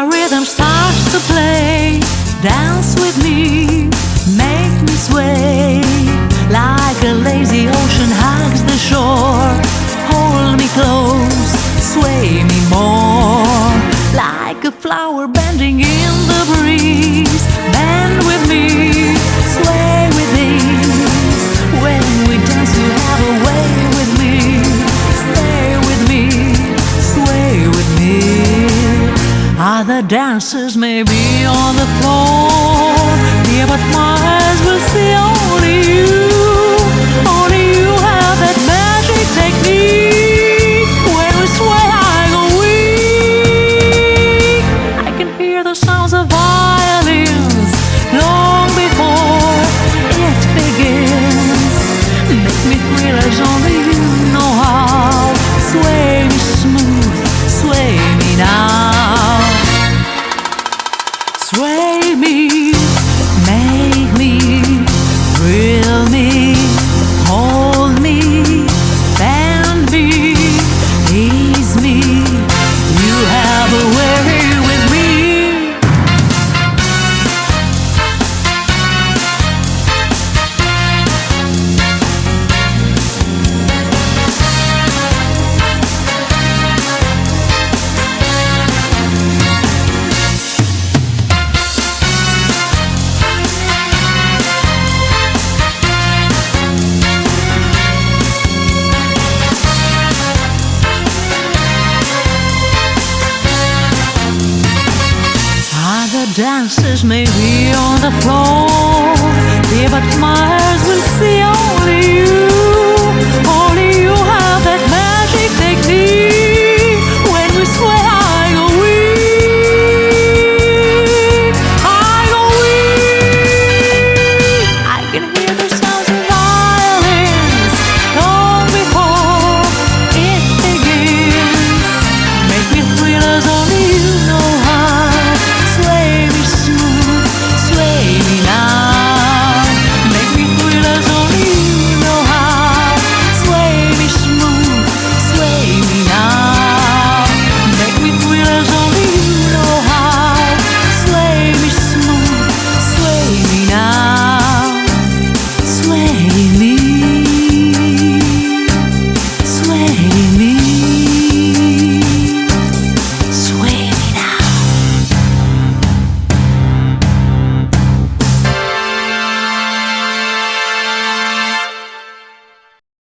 the rhythm starts to play, dance with me, make me sway. Like a lazy ocean hugs the shore, hold me close, sway me more. Like a flower bending in the breeze, bend with me, sway with ease. When we dance you have a way with me, stay with me, sway with me. Other dancers may be on the floor, yeah, but my eyes will see only you. Only you have that magic technique. When we sway I go weak. I can hear the sounds of violins long before it begins. Make me thrill as only you know how. Sway me smooth, sway me now. Sway me, make me, thrill me, hold me, bend me, ease me. You have a way with me. Other dancers may be on the floor, yeah, but my eyes will see only you.